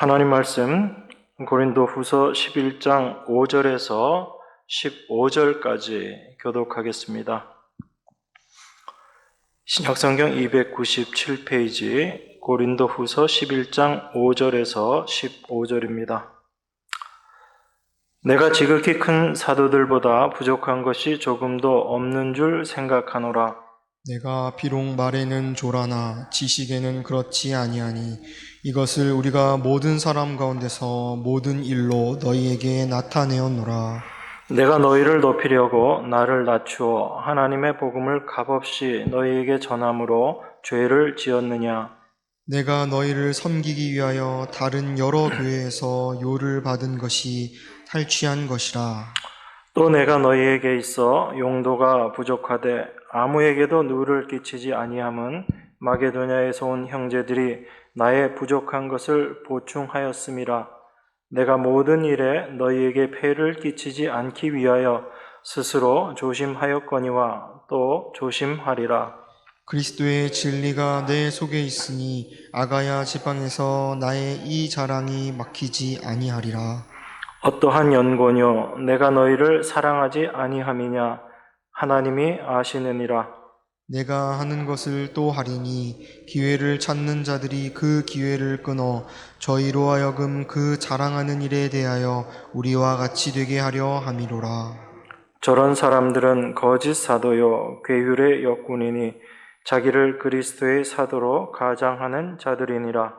하나님 말씀 고린도후서 11장 5절에서 15절까지 교독하겠습니다. 신약성경 297페이지 고린도후서 11장 5절에서 15절입니다. 내가 지극히 큰 사도들보다 부족한 것이 조금도 없는 줄 생각하노라. 내가 비록 말에는 조라나 지식에는 그렇지 아니하니 이것을 우리가 모든 사람 가운데서 모든 일로 너희에게 나타내었노라. 내가 너희를 높이려고 나를 낮추어 하나님의 복음을 값없이 너희에게 전함으로 죄를 지었느냐? 내가 너희를 섬기기 위하여 다른 여러 교회에서 요를 받은 것이 탈취한 것이라. 또 내가 너희에게 있어 용도가 부족하되 아무에게도 누를 끼치지 아니함은 마게도냐에서 온 형제들이 나의 부족한 것을 보충하였음이라. 내가 모든 일에 너희에게 폐를 끼치지 않기 위하여 스스로 조심하였거니와 또 조심하리라. 그리스도의 진리가 내 속에 있으니 아가야 지방에서 나의 이 자랑이 막히지 아니하리라. 어떠한 연고뇨 내가 너희를 사랑하지 아니함이냐? 하나님이 아시느니라. 내가 하는 것을 또 하리니 기회를 찾는 자들이 그 기회를 끊어 저희로 하여금 그 자랑하는 일에 대하여 우리와 같이 되게 하려 함이로라. 저런 사람들은 거짓 사도요 괴율의 역군이니 자기를 그리스도의 사도로 가장하는 자들이니라.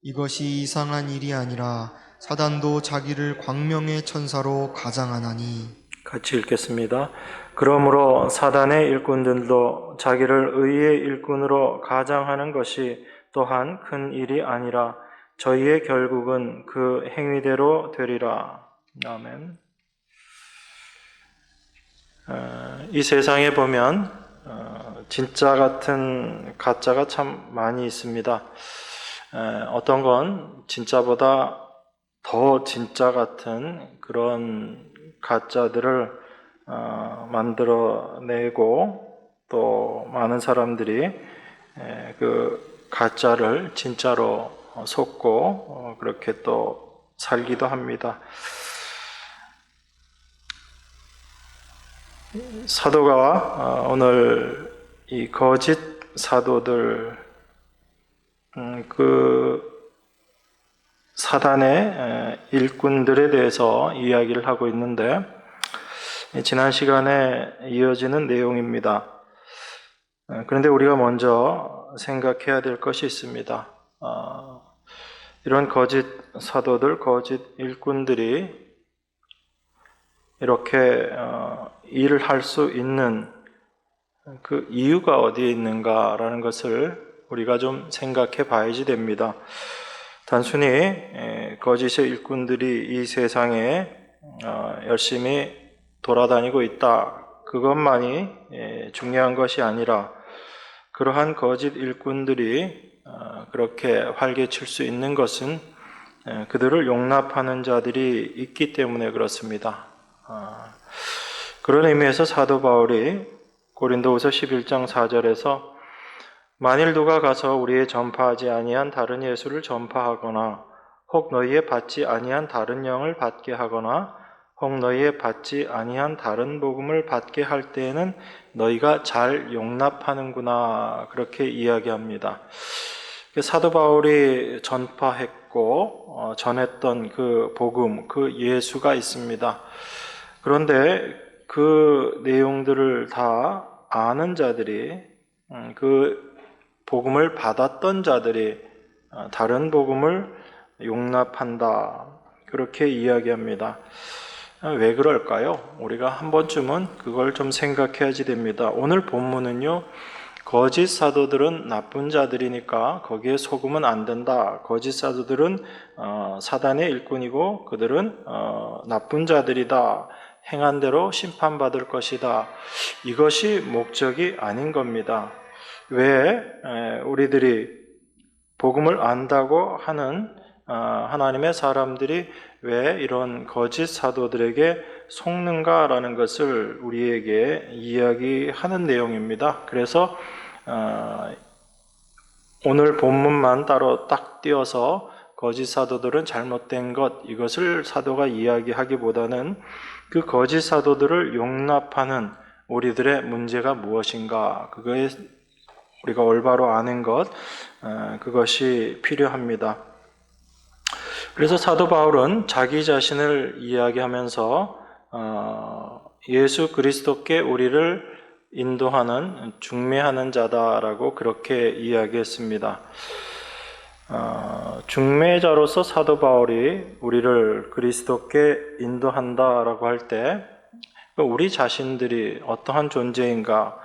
이것이 이상한 일이 아니라 사단도 자기를 광명의 천사로 가장하나니. 같이 읽겠습니다. 그러므로 사단의 일꾼들도 자기를 의의 일꾼으로 가장하는 것이 또한 큰 일이 아니라 저희의 결국은 그 행위대로 되리라. 아멘. 이 세상에 보면 진짜 같은 가짜가 참 많이 있습니다. 어떤 건 진짜보다 더 진짜 같은 그런 가짜들을 만들어내고 또 많은 사람들이 그 가짜를 진짜로 속고 그렇게 또 살기도 합니다. 사도가 오늘 이 거짓 사도들 그 사단의 일꾼들에 대해서 이야기를 하고 있는데 지난 시간에 이어지는 내용입니다. 그런데 우리가 먼저 생각해야 될 것이 있습니다. 이런 거짓 사도들, 거짓 일꾼들이 이렇게 일을 할 수 있는 그 이유가 어디에 있는가라는 것을 우리가 좀 생각해 봐야지 됩니다. 단순히 거짓의 일꾼들이 이 세상에 열심히 돌아다니고 있다, 그것만이 중요한 것이 아니라 그러한 거짓 일꾼들이 그렇게 활개칠 수 있는 것은 그들을 용납하는 자들이 있기 때문에 그렇습니다. 그런 의미에서 사도 바울이 고린도후서 11장 4절에서 만일 누가 가서 우리의 전파하지 아니한 다른 예수를 전파하거나 혹 너희의 받지 아니한 다른 영을 받게 하거나 혹 너희의 받지 아니한 다른 복음을 받게 할 때에는 너희가 잘 용납하는구나, 그렇게 이야기합니다. 사도 바울이 전파했고 전했던 그 복음, 그 예수가 있습니다. 그런데 그 내용들을 다 아는 자들이, 그 복음을 받았던 자들이 다른 복음을 용납한다, 그렇게 이야기합니다. 왜 그럴까요? 우리가 한 번쯤은 그걸 좀 생각해야지 됩니다. 오늘 본문은요, 거짓 사도들은 나쁜 자들이니까 거기에 속으면 안 된다. 거짓 사도들은 사단의 일꾼이고 그들은 나쁜 자들이다. 행한 대로 심판받을 것이다. 이것이 목적이 아닌 겁니다. 왜 우리들이 복음을 안다고 하는 하나님의 사람들이 왜 이런 거짓 사도들에게 속는가라는 것을 우리에게 이야기하는 내용입니다. 그래서 오늘 본문만 따로 딱 띄어서 거짓 사도들은 잘못된 것, 이것을 사도가 이야기하기보다는 그 거짓 사도들을 용납하는 우리들의 문제가 무엇인가, 그거에 우리가 올바로 아는 것, 그것이 필요합니다. 그래서 사도 바울은 자기 자신을 이야기하면서 예수 그리스도께 우리를 인도하는 중매하는 자다라고 그렇게 이야기했습니다. 중매자로서 사도 바울이 우리를 그리스도께 인도한다라고 할 때 우리 자신들이 어떠한 존재인가,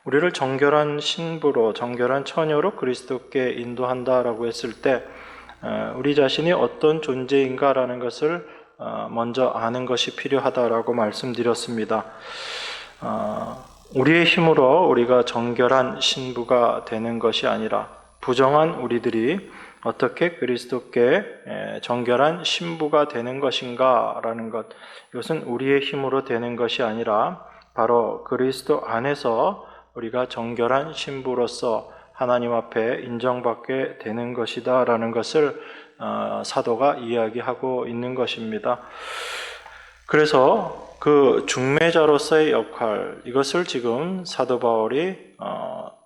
우리를 정결한 신부로, 정결한 처녀로 그리스도께 인도한다라고 했을 때 우리 자신이 어떤 존재인가라는 것을 먼저 아는 것이 필요하다라고 말씀드렸습니다. 우리의 힘으로 우리가 정결한 신부가 되는 것이 아니라 부정한 우리들이 어떻게 그리스도께 정결한 신부가 되는 것인가라는 것, 이것은 우리의 힘으로 되는 것이 아니라 바로 그리스도 안에서 우리가 정결한 신부로서 하나님 앞에 인정받게 되는 것이다 라는 것을 사도가 이야기하고 있는 것입니다. 그래서 그 중매자로서의 역할, 이것을 지금 사도 바울이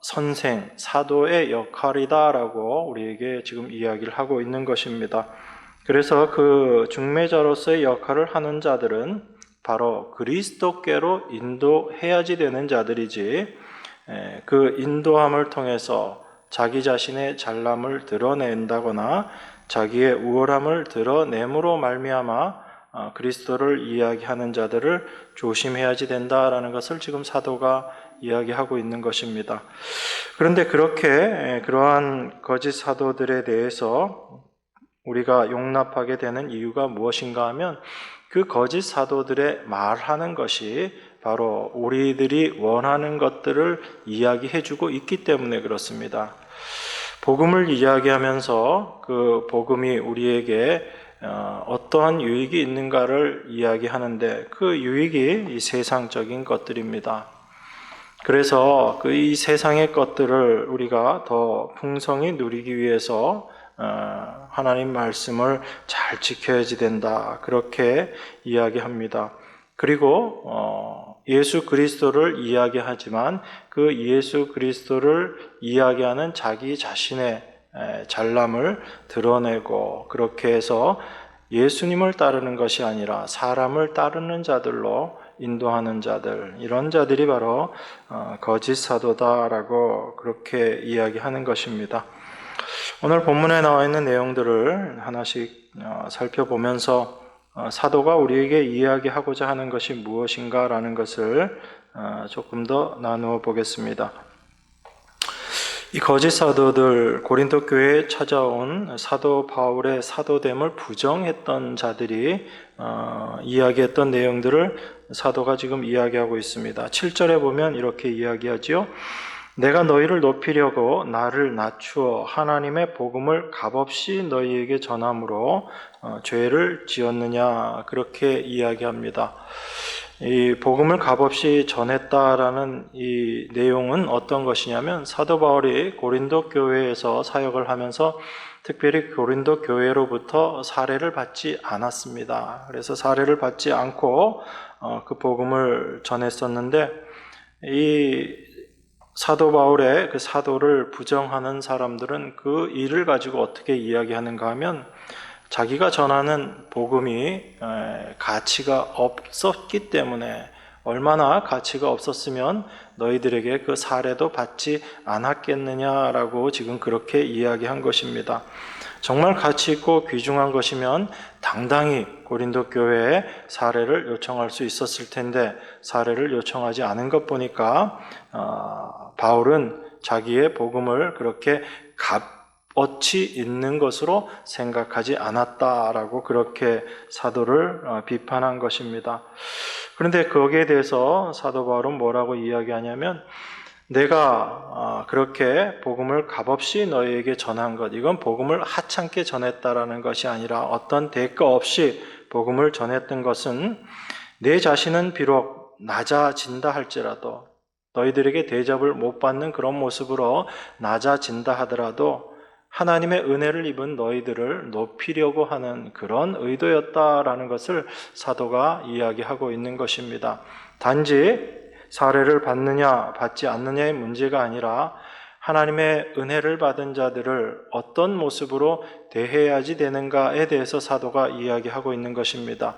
선생, 사도의 역할이다라고 우리에게 지금 이야기를 하고 있는 것입니다. 그래서 그 중매자로서의 역할을 하는 자들은 바로 그리스도께로 인도해야지 되는 자들이지, 그 인도함을 통해서 자기 자신의 잘남을 드러낸다거나 자기의 우월함을 드러냄으로 말미암아 그리스도를 이야기하는 자들을 조심해야지 된다라는 것을 지금 사도가 이야기하고 있는 것입니다. 그런데 그렇게 그러한 거짓 사도들에 대해서 우리가 용납하게 되는 이유가 무엇인가 하면 그 거짓 사도들의 말하는 것이 바로 우리들이 원하는 것들을 이야기해주고 있기 때문에 그렇습니다. 복음을 이야기하면서 그 복음이 우리에게 어떠한 유익이 있는가를 이야기하는데 그 유익이 이 세상적인 것들입니다. 그래서 그 이 세상의 것들을 우리가 더 풍성히 누리기 위해서 하나님 말씀을 잘 지켜야지 된다, 그렇게 이야기합니다. 그리고 예수 그리스도를 이야기하지만 그 예수 그리스도를 이야기하는 자기 자신의 잘남을 드러내고, 그렇게 해서 예수님을 따르는 것이 아니라 사람을 따르는 자들로 인도하는 자들, 이런 자들이 바로 거짓 사도다라고 그렇게 이야기하는 것입니다. 오늘 본문에 나와 있는 내용들을 하나씩 살펴보면서 사도가 우리에게 이야기하고자 하는 것이 무엇인가라는 것을 조금 더 나누어 보겠습니다. 이 거짓 사도들, 고린도 교회에 찾아온 사도 바울의 사도됨을 부정했던 자들이 이야기했던 내용들을 사도가 지금 이야기하고 있습니다. 7절에 보면 이렇게 이야기하지요. 내가 너희를 높이려고 나를 낮추어 하나님의 복음을 값없이 너희에게 전함으로 죄를 지었느냐, 그렇게 이야기합니다. 이 복음을 값없이 전했다라는 이 내용은 어떤 것이냐면, 사도 바울이 고린도 교회에서 사역을 하면서 특별히 고린도 교회로부터 사례를 받지 않았습니다. 그래서 사례를 받지 않고 그 복음을 전했었는데, 이 사도 바울의 그 사도를 부정하는 사람들은 그 일을 가지고 어떻게 이야기하는가 하면, 자기가 전하는 복음이 가치가 없었기 때문에, 얼마나 가치가 없었으면 너희들에게 그 사례도 받지 않았겠느냐라고 지금 그렇게 이야기한 것입니다. 정말 가치 있고 귀중한 것이면 당당히 고린도 교회에 사례를 요청할 수 있었을 텐데, 사례를 요청하지 않은 것 보니까 바울은 자기의 복음을 그렇게 값어치 있는 것으로 생각하지 않았다라고 그렇게 사도를 비판한 것입니다. 그런데 거기에 대해서 사도 바울은 뭐라고 이야기하냐면, 내가 그렇게 복음을 값없이 너희에게 전한 것, 이건 복음을 하찮게 전했다라는 것이 아니라 어떤 대가 없이 복음을 전했던 것은, 내 자신은 비록 낮아진다 할지라도, 너희들에게 대접을 못 받는 그런 모습으로 낮아진다 하더라도 하나님의 은혜를 입은 너희들을 높이려고 하는 그런 의도였다라는 것을 사도가 이야기하고 있는 것입니다. 단지 사례를 받느냐 받지 않느냐의 문제가 아니라 하나님의 은혜를 받은 자들을 어떤 모습으로 대해야지 되는가에 대해서 사도가 이야기하고 있는 것입니다.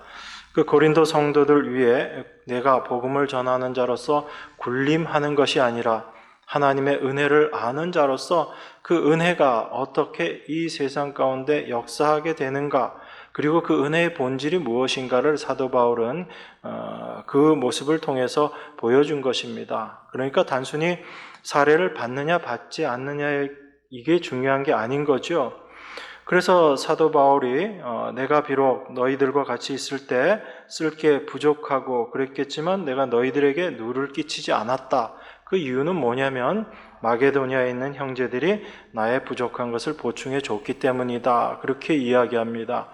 그 고린도 성도들 위해 내가 복음을 전하는 자로서 군림하는 것이 아니라 하나님의 은혜를 아는 자로서 그 은혜가 어떻게 이 세상 가운데 역사하게 되는가, 그리고 그 은혜의 본질이 무엇인가를 사도 바울은 그 모습을 통해서 보여준 것입니다. 그러니까 단순히 사례를 받느냐 받지 않느냐 이게 중요한 게 아닌 거죠. 그래서 사도 바울이 내가 비록 너희들과 같이 있을 때 쓸 게 부족하고 그랬겠지만 내가 너희들에게 누를 끼치지 않았다. 그 이유는 뭐냐면 마게도니아에 있는 형제들이 나의 부족한 것을 보충해 줬기 때문이다. 그렇게 이야기합니다.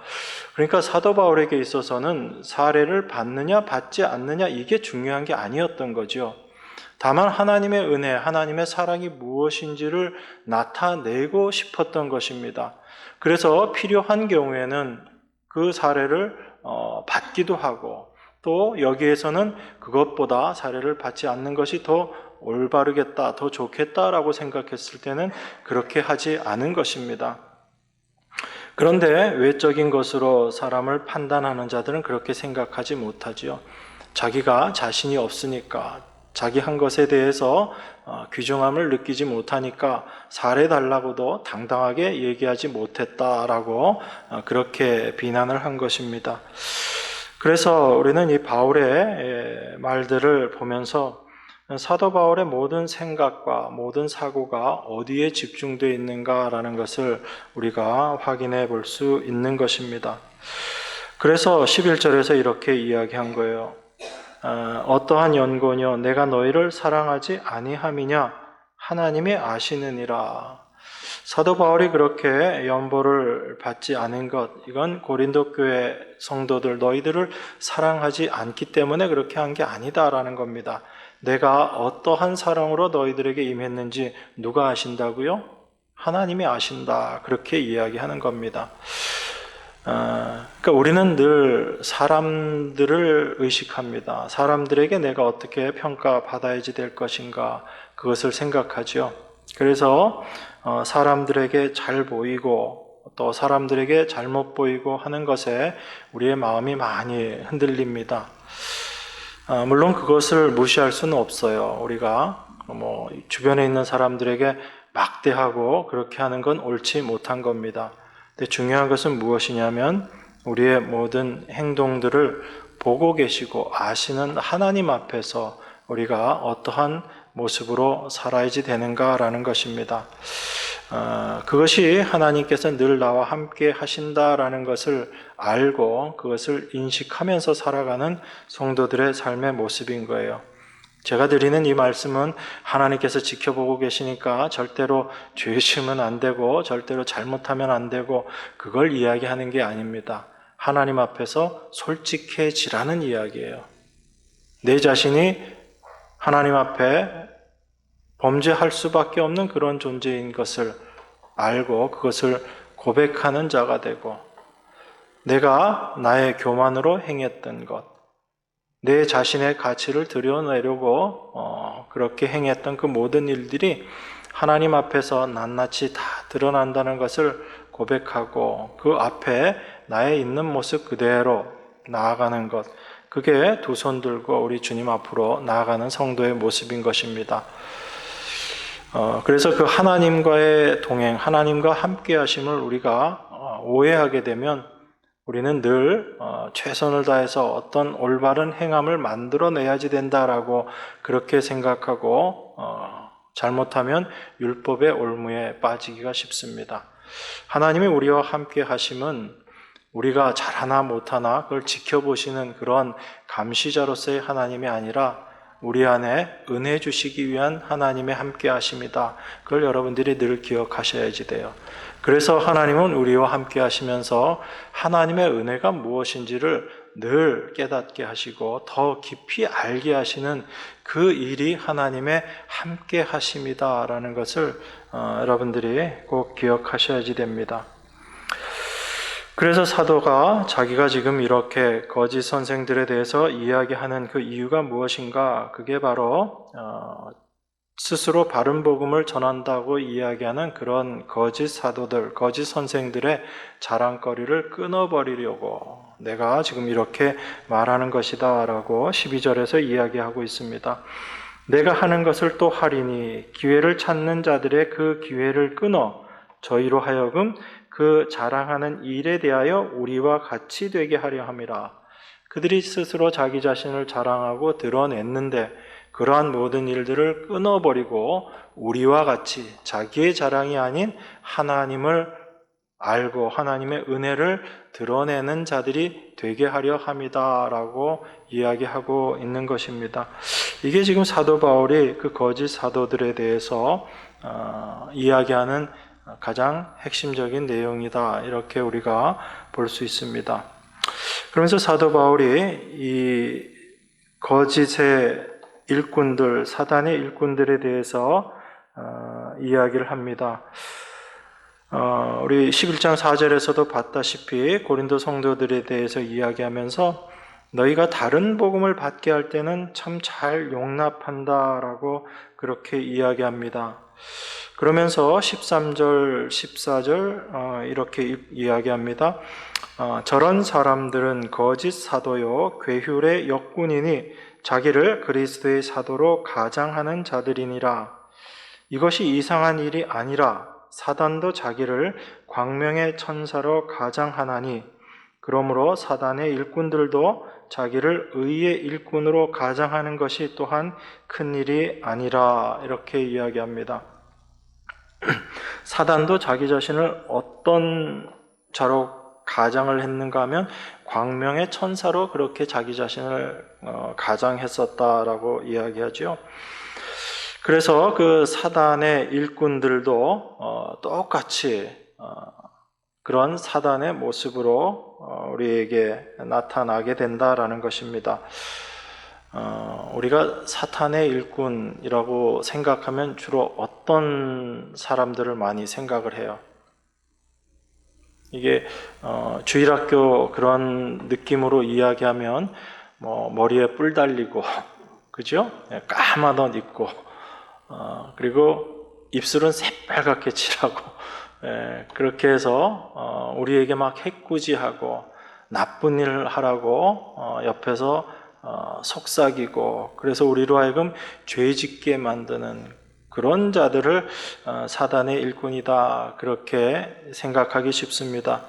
그러니까 사도 바울에게 있어서는 사례를 받느냐 받지 않느냐 이게 중요한 게 아니었던 거죠. 다만 하나님의 은혜, 하나님의 사랑이 무엇인지를 나타내고 싶었던 것입니다. 그래서 필요한 경우에는 그 사례를 받기도 하고, 또 여기에서는 그것보다 사례를 받지 않는 것이 더 올바르겠다, 더 좋겠다라고 생각했을 때는 그렇게 하지 않은 것입니다. 그런데 외적인 것으로 사람을 판단하는 자들은 그렇게 생각하지 못하지요. 자기가 자신이 없으니까, 자기 한 것에 대해서 귀중함을 느끼지 못하니까 사례 달라고도 당당하게 얘기하지 못했다라고 그렇게 비난을 한 것입니다. 그래서 우리는 이 바울의 말들을 보면서 사도 바울의 모든 생각과 모든 사고가 어디에 집중되어 있는가라는 것을 우리가 확인해 볼 수 있는 것입니다. 그래서 11절에서 이렇게 이야기한 거예요. 어떠한 연고뇨 내가 너희를 사랑하지 아니함이냐 하나님이 아시느니라. 사도 바울이 그렇게 연보를 받지 않은 것, 이건 고린도 교회 성도들 너희들을 사랑하지 않기 때문에 그렇게 한 게 아니다라는 겁니다. 내가 어떠한 사랑으로 너희들에게 임했는지 누가 아신다고요? 하나님이 아신다. 그렇게 이야기하는 겁니다. 그러니까 우리는 늘 사람들을 의식합니다. 사람들에게 내가 어떻게 평가받아야지 될 것인가, 그것을 생각하죠. 그래서 사람들에게 잘 보이고 또 사람들에게 잘못 보이고 하는 것에 우리의 마음이 많이 흔들립니다. 물론 그것을 무시할 수는 없어요. 우리가 주변에 있는 사람들에게 막대하고 그렇게 하는 건 옳지 못한 겁니다. 근데 중요한 것은 무엇이냐면 우리의 모든 행동들을 보고 계시고 아시는 하나님 앞에서 우리가 어떠한 모습으로 살아야지 되는가라는 것입니다. 그것이 하나님께서 늘 나와 함께 하신다라는 것을 알고 그것을 인식하면서 살아가는 성도들의 삶의 모습인 거예요. 제가 드리는 이 말씀은 하나님께서 지켜보고 계시니까 절대로 죄심은 안 되고 절대로 잘못하면 안 되고 그걸 이야기하는 게 아닙니다. 하나님 앞에서 솔직해지라는 이야기예요. 내 자신이 하나님 앞에 범죄할 수밖에 없는 그런 존재인 것을 알고 그것을 고백하는 자가 되고, 내가 나의 교만으로 행했던 것, 내 자신의 가치를 드러내려고 그렇게 행했던 그 모든 일들이 하나님 앞에서 낱낱이 다 드러난다는 것을 고백하고 그 앞에 나의 있는 모습 그대로 나아가는 것, 그게 두 손 들고 우리 주님 앞으로 나아가는 성도의 모습인 것입니다. 그래서 그 하나님과의 동행, 하나님과 함께 하심을 우리가 오해하게 되면 우리는 늘 최선을 다해서 어떤 올바른 행함을 만들어내야지 된다라고 그렇게 생각하고 잘못하면 율법의 올무에 빠지기가 쉽습니다. 하나님이 우리와 함께 하심은 우리가 잘하나 못하나 그걸 지켜보시는 그런 감시자로서의 하나님이 아니라 우리 안에 은혜 주시기 위한 하나님의 함께 하심이다. 그걸 여러분들이 늘 기억하셔야지 돼요. 그래서 하나님은 우리와 함께 하시면서 하나님의 은혜가 무엇인지를 늘 깨닫게 하시고 더 깊이 알게 하시는 그 일이 하나님의 함께 하심이다라는 것을 여러분들이 꼭 기억하셔야지 됩니다. 그래서 사도가 자기가 지금 이렇게 거짓 선생들에 대해서 이야기하는 그 이유가 무엇인가? 그게 바로 스스로 바른 복음을 전한다고 이야기하는 그런 거짓 사도들, 거짓 선생들의 자랑거리를 끊어버리려고 내가 지금 이렇게 말하는 것이다 라고 12절에서 이야기하고 있습니다. 내가 하는 것을 또 하리니 기회를 찾는 자들의 그 기회를 끊어 저희로 하여금 그 자랑하는 일에 대하여 우리와 같이 되게 하려 함이라. 그들이 스스로 자기 자신을 자랑하고 드러냈는데 그러한 모든 일들을 끊어버리고 우리와 같이 자기의 자랑이 아닌 하나님을 알고 하나님의 은혜를 드러내는 자들이 되게 하려 함이다라고 이야기하고 있는 것입니다. 이게 지금 사도 바울이 그 거짓 사도들에 대해서 이야기하는 가장 핵심적인 내용이다, 이렇게 우리가 볼 수 있습니다. 그러면서 사도 바울이 이 거짓의 일꾼들, 사단의 일꾼들에 대해서 이야기를 합니다. 우리 11장 4절에서도 봤다시피 고린도 성도들에 대해서 이야기하면서 너희가 다른 복음을 받게 할 때는 참 잘 용납한다라고 그렇게 이야기합니다. 그러면서 13절, 14절 이렇게 이야기합니다. 저런 사람들은 거짓 사도요 괴휼의 역군이니 자기를 그리스도의 사도로 가장하는 자들이니라. 이것이 이상한 일이 아니라 사단도 자기를 광명의 천사로 가장하나니 그러므로 사단의 일꾼들도 자기를 의의 일꾼으로 가장하는 것이 또한 큰 일이 아니라, 이렇게 이야기합니다. 사단도 자기 자신을 어떤 자로 가장을 했는가 하면 광명의 천사로 그렇게 자기 자신을 가장했었다라고 이야기하죠. 그래서 그 사단의 일꾼들도 똑같이 그런 사단의 모습으로 우리에게 나타나게 된다라는 것입니다. 우리가 사탄의 일꾼이라고 생각하면 주로 어떤 사람들을 많이 생각을 해요? 이게 주일학교 그런 느낌으로 이야기하면 뭐 머리에 뿔 달리고, 그죠? 까만 옷 입고, 그리고 입술은 새빨갛게 칠하고, 그렇게 해서 우리에게 막 해꾸지하고 나쁜 일 하라고 옆에서 속삭이고, 그래서 우리로 하여금 죄짓게 만드는 그런 자들을 사단의 일꾼이다, 그렇게 생각하기 쉽습니다.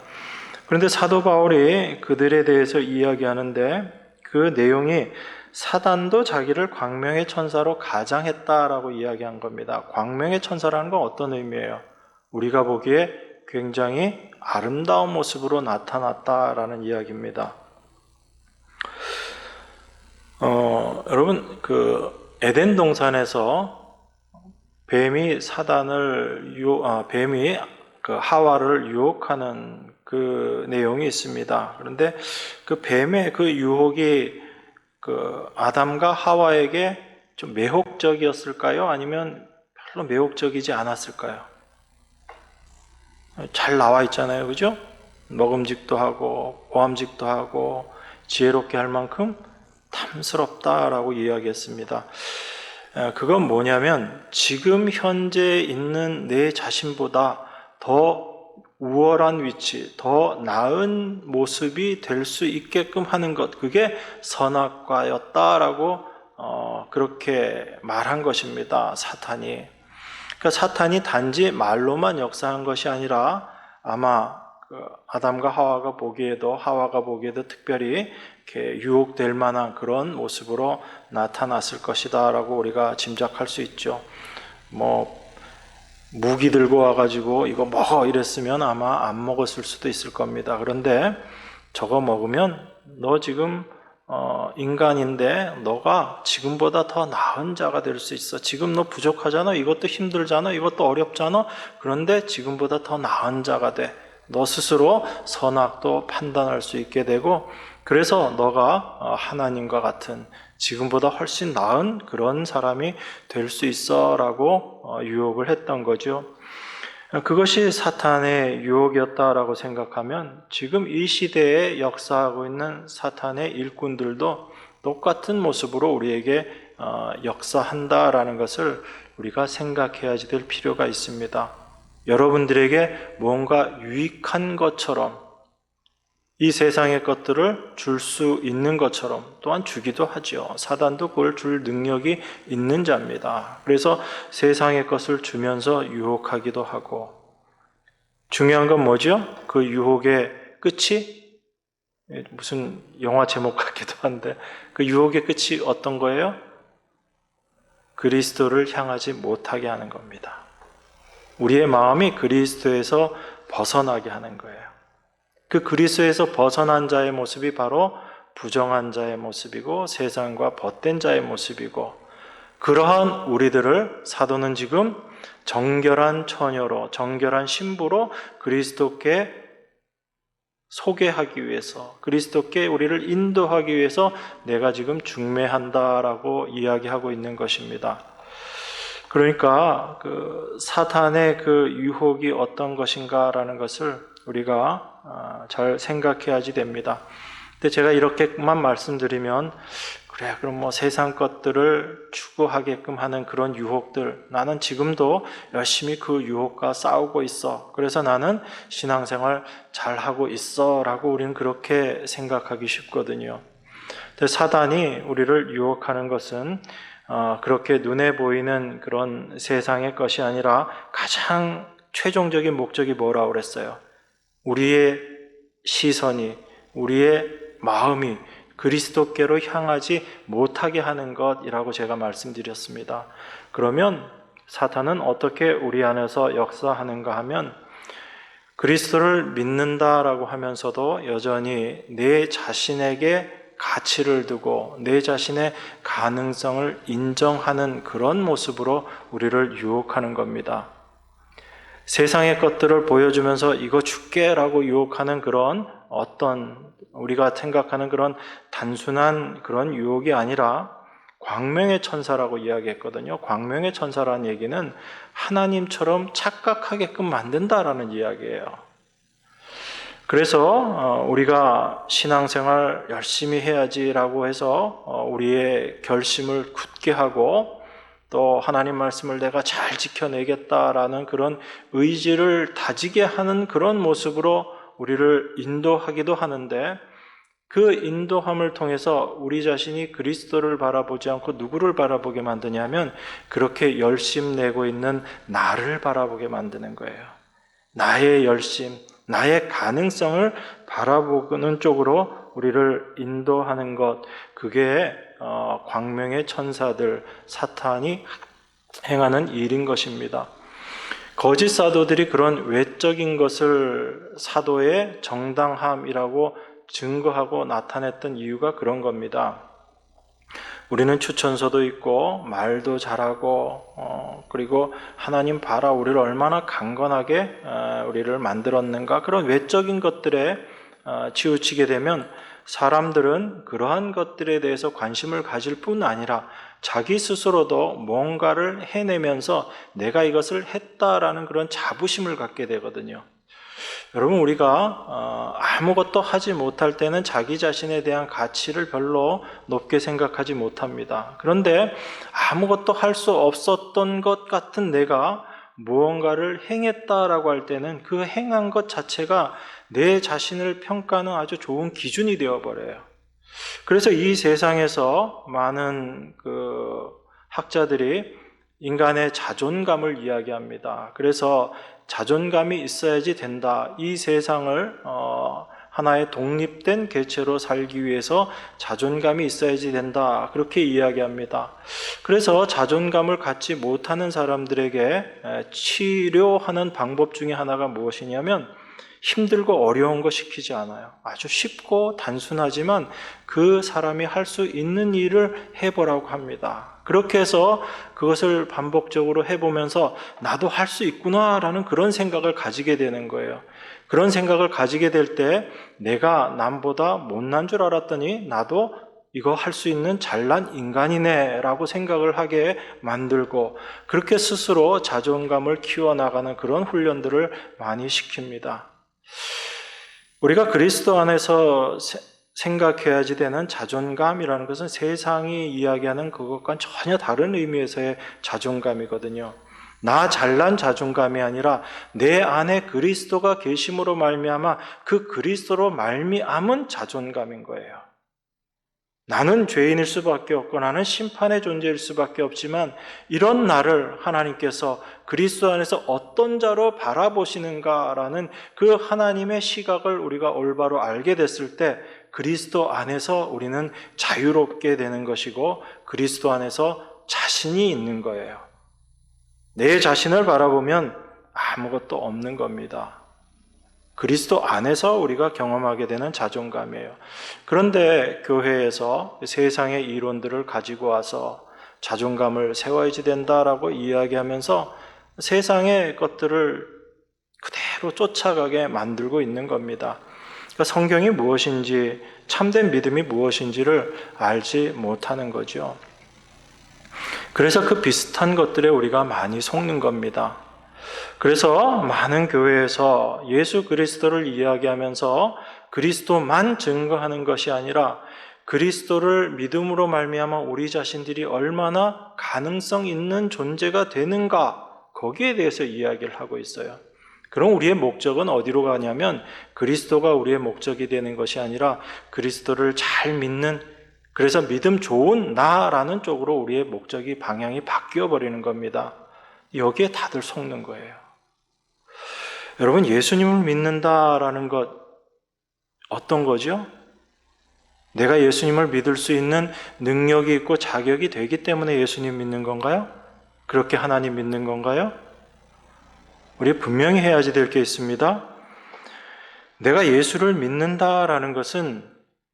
그런데 사도 바울이 그들에 대해서 이야기하는데 그 내용이 사단도 자기를 광명의 천사로 가장했다라고 이야기한 겁니다. 광명의 천사라는 건 어떤 의미예요? 우리가 보기에 굉장히 아름다운 모습으로 나타났다라는 이야기입니다. 여러분, 그 에덴 동산에서 뱀이 뱀이 그 하와를 유혹하는 그 내용이 있습니다. 그런데 그 뱀의 그 유혹이 그 아담과 하와에게 좀 매혹적이었을까요? 아니면 별로 매혹적이지 않았을까요? 잘 나와 있잖아요, 그죠? 먹음직도 하고 보암직도 하고 지혜롭게 할 만큼 탐스럽다라고 이야기했습니다. 그건 뭐냐면 지금 현재 있는 내 자신보다 더 우월한 위치, 더 나은 모습이 될 수 있게끔 하는 것, 그게 선악과였다라고 그렇게 말한 것입니다, 사탄이. 그러니까 사탄이 단지 말로만 역사한 것이 아니라 아마 아담과 하와가 보기에도 특별히 이렇게 유혹될 만한 그런 모습으로 나타났을 것이다라고 우리가 짐작할 수 있죠. 뭐 무기 들고 와가지고 이거 먹어 이랬으면 아마 안 먹었을 수도 있을 겁니다. 그런데 저거 먹으면 너 지금 인간인데 너가 지금보다 더 나은 자가 될 수 있어. 지금 너 부족하잖아. 이것도 힘들잖아. 이것도 어렵잖아. 그런데 지금보다 더 나은 자가 돼. 너 스스로 선악도 판단할 수 있게 되고, 그래서 너가 하나님과 같은 지금보다 훨씬 나은 그런 사람이 될 수 있어 라고 유혹을 했던 거죠. 그것이 사탄의 유혹이었다라고 생각하면 지금 이 시대에 역사하고 있는 사탄의 일꾼들도 똑같은 모습으로 우리에게 역사한다라는 것을 우리가 생각해야 될 필요가 있습니다. 여러분들에게 뭔가 유익한 것처럼 이 세상의 것들을 줄 수 있는 것처럼 또한 주기도 하죠. 사단도 그걸 줄 능력이 있는 자입니다. 그래서 세상의 것을 주면서 유혹하기도 하고, 중요한 건 뭐죠? 그 유혹의 끝이 무슨 영화 제목 같기도 한데, 그 유혹의 끝이 어떤 거예요? 그리스도를 향하지 못하게 하는 겁니다. 우리의 마음이 그리스도에서 벗어나게 하는 거예요. 그 그리스도에서 벗어난 자의 모습이 바로 부정한 자의 모습이고 세상과 벗된 자의 모습이고, 그러한 우리들을 사도는 지금 정결한 처녀로, 정결한 신부로 그리스도께 소개하기 위해서, 그리스도께 우리를 인도하기 위해서 내가 지금 중매한다라고 이야기하고 있는 것입니다. 그러니까 그 사탄의 그 유혹이 어떤 것인가라는 것을 우리가 잘 생각해야지 됩니다. 근데 제가 이렇게만 말씀드리면, 그래, 그럼 뭐 세상 것들을 추구하게끔 하는 그런 유혹들, 나는 지금도 열심히 그 유혹과 싸우고 있어. 그래서 나는 신앙생활 잘하고 있어. 라고 우리는 그렇게 생각하기 쉽거든요. 근데 사단이 우리를 유혹하는 것은 그렇게 눈에 보이는 그런 세상의 것이 아니라 가장 최종적인 목적이 뭐라고 그랬어요? 우리의 시선이, 우리의 마음이 그리스도께로 향하지 못하게 하는 것이라고 제가 말씀드렸습니다. 그러면 사탄은 어떻게 우리 안에서 역사하는가 하면, 그리스도를 믿는다라고 하면서도 여전히 내 자신에게 가치를 두고 내 자신의 가능성을 인정하는 그런 모습으로 우리를 유혹하는 겁니다. 세상의 것들을 보여주면서 이거 줄게 라고 유혹하는 그런 어떤 우리가 생각하는 그런 단순한 그런 유혹이 아니라 광명의 천사라고 이야기했거든요. 광명의 천사라는 얘기는 하나님처럼 착각하게끔 만든다라는 이야기예요. 그래서 우리가 신앙생활 열심히 해야지라고 해서 우리의 결심을 굳게 하고 또 하나님 말씀을 내가 잘 지켜내겠다라는 그런 의지를 다지게 하는 그런 모습으로 우리를 인도하기도 하는데, 그 인도함을 통해서 우리 자신이 그리스도를 바라보지 않고 누구를 바라보게 만드냐면 그렇게 열심 내고 있는 나를 바라보게 만드는 거예요. 나의 열심, 나의 가능성을 바라보는 쪽으로 우리를 인도하는 것, 그게 광명의 천사들, 사탄이 행하는 일인 것입니다. 거짓 사도들이 그런 외적인 것을 사도의 정당함이라고 증거하고 나타냈던 이유가 그런 겁니다. 우리는 추천서도 있고 말도 잘하고 그리고 하나님 봐라 우리를 얼마나 강건하게 우리를 만들었는가, 그런 외적인 것들에 치우치게 되면 사람들은 그러한 것들에 대해서 관심을 가질 뿐 아니라 자기 스스로도 뭔가를 해내면서 내가 이것을 했다라는 그런 자부심을 갖게 되거든요. 여러분, 우리가 아무것도 하지 못할 때는 자기 자신에 대한 가치를 별로 높게 생각하지 못합니다. 그런데 아무것도 할 수 없었던 것 같은 내가 무언가를 행했다라고 할 때는 그 행한 것 자체가 내 자신을 평가하는 아주 좋은 기준이 되어버려요. 그래서 이 세상에서 많은 학자들이 인간의 자존감을 이야기합니다. 그래서 자존감이 있어야지 된다. 이 세상을 하나의 독립된 개체로 살기 위해서 자존감이 있어야지 된다. 그렇게 이야기합니다. 그래서 자존감을 갖지 못하는 사람들에게 치료하는 방법 중에 하나가 무엇이냐면, 힘들고 어려운 거 시키지 않아요. 아주 쉽고 단순하지만 그 사람이 할 수 있는 일을 해보라고 합니다. 그렇게 해서 그것을 반복적으로 해보면서 나도 할 수 있구나라는 그런 생각을 가지게 되는 거예요. 그런 생각을 가지게 될 때 내가 남보다 못난 줄 알았더니 나도 이거 할 수 있는 잘난 인간이네라고 생각을 하게 만들고 그렇게 스스로 자존감을 키워나가는 그런 훈련들을 많이 시킵니다. 우리가 그리스도 안에서 생각해야지 되는 자존감이라는 것은 세상이 이야기하는 그것과는 전혀 다른 의미에서의 자존감이거든요. 나 잘난 자존감이 아니라 내 안에 그리스도가 계심으로 말미암아 그 그리스도로 말미암은 자존감인 거예요. 나는 죄인일 수밖에 없고 나는 심판의 존재일 수밖에 없지만 이런 나를 하나님께서 그리스도 안에서 어떤 자로 바라보시는가라는 그 하나님의 시각을 우리가 올바로 알게 됐을 때 그리스도 안에서 우리는 자유롭게 되는 것이고 그리스도 안에서 자신이 있는 거예요. 내 자신을 바라보면 아무것도 없는 겁니다. 그리스도 안에서 우리가 경험하게 되는 자존감이에요. 그런데 교회에서 세상의 이론들을 가지고 와서 자존감을 세워야지 된다라고 이야기하면서 세상의 것들을 그대로 쫓아가게 만들고 있는 겁니다. 그러니까 성경이 무엇인지, 참된 믿음이 무엇인지를 알지 못하는 거죠. 그래서 그 비슷한 것들에 우리가 많이 속는 겁니다. 그래서 많은 교회에서 예수 그리스도를 이야기하면서 그리스도만 증거하는 것이 아니라 그리스도를 믿음으로 말미암아 우리 자신들이 얼마나 가능성 있는 존재가 되는가 거기에 대해서 이야기를 하고 있어요. 그럼 우리의 목적은 어디로 가냐면 그리스도가 우리의 목적이 되는 것이 아니라 그리스도를 잘 믿는 그래서 믿음 좋은 나라는 쪽으로 우리의 목적이 방향이 바뀌어 버리는 겁니다. 여기에 다들 속는 거예요. 여러분 예수님을 믿는다라는 것 어떤 거죠? 내가 예수님을 믿을 수 있는 능력이 있고 자격이 되기 때문에 예수님 믿는 건가요? 그렇게 하나님 믿는 건가요? 우리 분명히 해야지 될 게 있습니다. 내가 예수를 믿는다라는 것은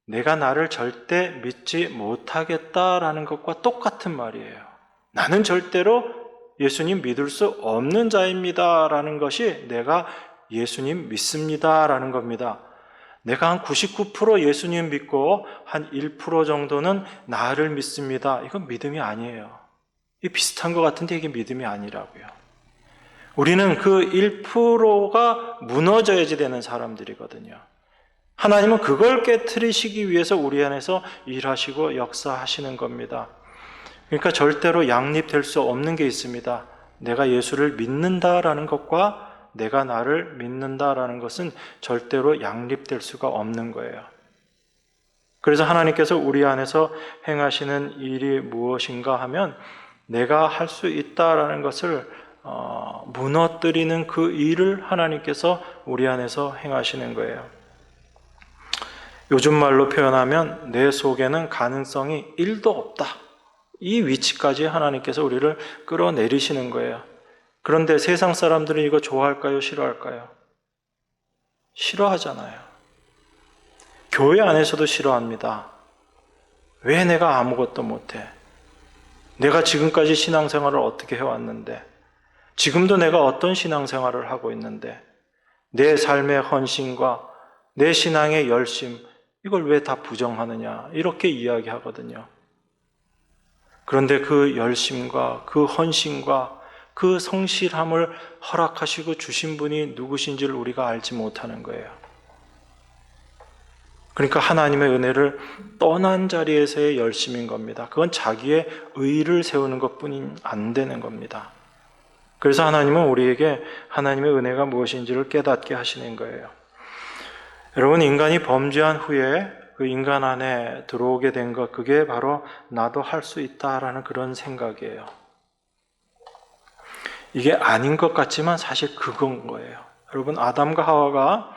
내가 나를 절대 믿지 못하겠다라는 것과 똑같은 말이에요. 나는 절대로 예수님 믿을 수 없는 자입니다라는 것이 내가 예수님 믿습니다라는 겁니다. 내가 한 99% 예수님 믿고 한 1% 정도는 나를 믿습니다. 이건 믿음이 아니에요. 이 비슷한 것 같은데 이게 믿음이 아니라고요. 우리는 그 1%가 무너져야지 되는 사람들이거든요. 하나님은 그걸 깨트리시기 위해서 우리 안에서 일하시고 역사하시는 겁니다. 그러니까 절대로 양립될 수 없는 게 있습니다. 내가 예수를 믿는다라는 것과 내가 나를 믿는다라는 것은 절대로 양립될 수가 없는 거예요. 그래서 하나님께서 우리 안에서 행하시는 일이 무엇인가 하면 내가 할 수 있다라는 것을 무너뜨리는 그 일을 하나님께서 우리 안에서 행하시는 거예요. 요즘 말로 표현하면 내 속에는 가능성이 1도 없다. 이 위치까지 하나님께서 우리를 끌어내리시는 거예요. 그런데 세상 사람들은 이거 좋아할까요? 싫어할까요? 싫어하잖아요. 교회 안에서도 싫어합니다. 왜 내가 아무것도 못해? 내가 지금까지 신앙생활을 어떻게 해왔는데 지금도 내가 어떤 신앙생활을 하고 있는데 내 삶의 헌신과 내 신앙의 열심 이걸 왜 다 부정하느냐 이렇게 이야기하거든요. 그런데 그 열심과 그 헌신과 그 성실함을 허락하시고 주신 분이 누구신지를 우리가 알지 못하는 거예요. 그러니까 하나님의 은혜를 떠난 자리에서의 열심인 겁니다. 그건 자기의 의를 세우는 것뿐이 안 되는 겁니다. 그래서 하나님은 우리에게 하나님의 은혜가 무엇인지를 깨닫게 하시는 거예요. 여러분, 인간이 범죄한 후에 그 인간 안에 들어오게 된 것, 그게 바로 나도 할 수 있다라는 그런 생각이에요. 이게 아닌 것 같지만 사실 그건 거예요. 여러분, 아담과 하와가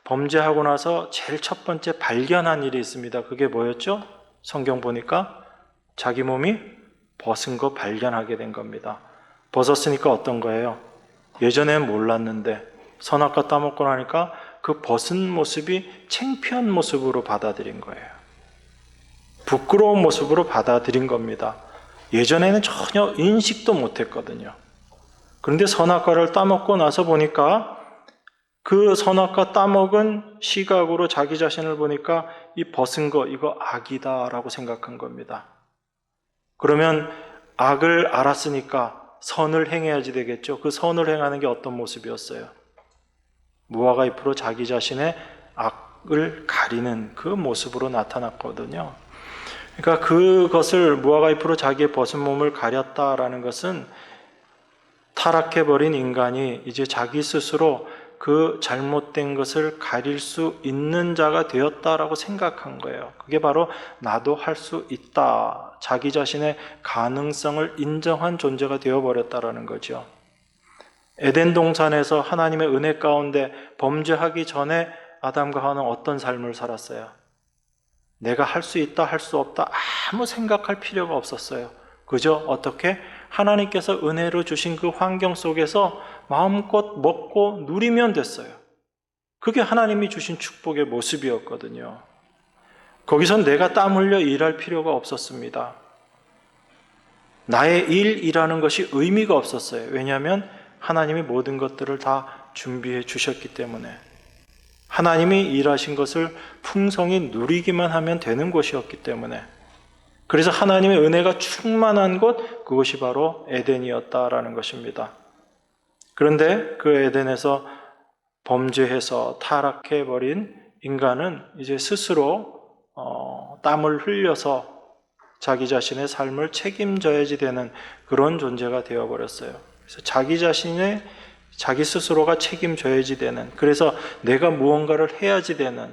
범죄하고 나서 제일 첫 번째 발견한 일이 있습니다. 그게 뭐였죠? 성경 보니까 자기 몸이 벗은 거 발견하게 된 겁니다. 벗었으니까 어떤 거예요? 예전엔 몰랐는데 선악과 따먹고 나니까 그 벗은 모습이 창피한 모습으로 받아들인 거예요. 부끄러운 모습으로 받아들인 겁니다. 예전에는 전혀 인식도 못했거든요. 그런데 선악과를 따먹고 나서 보니까 그 선악과 따먹은 시각으로 자기 자신을 보니까 이 벗은 거 이거 악이다라고 생각한 겁니다. 그러면 악을 알았으니까 선을 행해야지 되겠죠. 그 선을 행하는 게 어떤 모습이었어요? 무화과 잎으로 자기 자신의 악을 가리는 그 모습으로 나타났거든요. 그러니까 그것을 무화과 잎으로 자기의 벗은 몸을 가렸다라는 것은 타락해버린 인간이 이제 자기 스스로 그 잘못된 것을 가릴 수 있는 자가 되었다라고 생각한 거예요. 그게 바로 나도 할 수 있다. 자기 자신의 가능성을 인정한 존재가 되어버렸다라는 거죠. 에덴 동산에서 하나님의 은혜 가운데 범죄하기 전에 아담과 하와는 어떤 삶을 살았어요? 내가 할 수 있다, 할 수 없다 아무 생각할 필요가 없었어요. 그저 어떻게? 하나님께서 은혜로 주신 그 환경 속에서 마음껏 먹고 누리면 됐어요. 그게 하나님이 주신 축복의 모습이었거든요. 거기선 내가 땀 흘려 일할 필요가 없었습니다. 나의 일이라는 것이 의미가 없었어요. 왜냐하면 하나님이 모든 것들을 다 준비해 주셨기 때문에. 하나님이 일하신 것을 풍성히 누리기만 하면 되는 것이었기 때문에. 그래서 하나님의 은혜가 충만한 곳, 그것이 바로 에덴이었다라는 것입니다. 그런데 그 에덴에서 범죄해서 타락해버린 인간은 이제 스스로 땀을 흘려서 자기 자신의 삶을 책임져야지 되는 그런 존재가 되어버렸어요. 그래서 자기 스스로가 책임져야지 되는, 그래서 내가 무언가를 해야지 되는,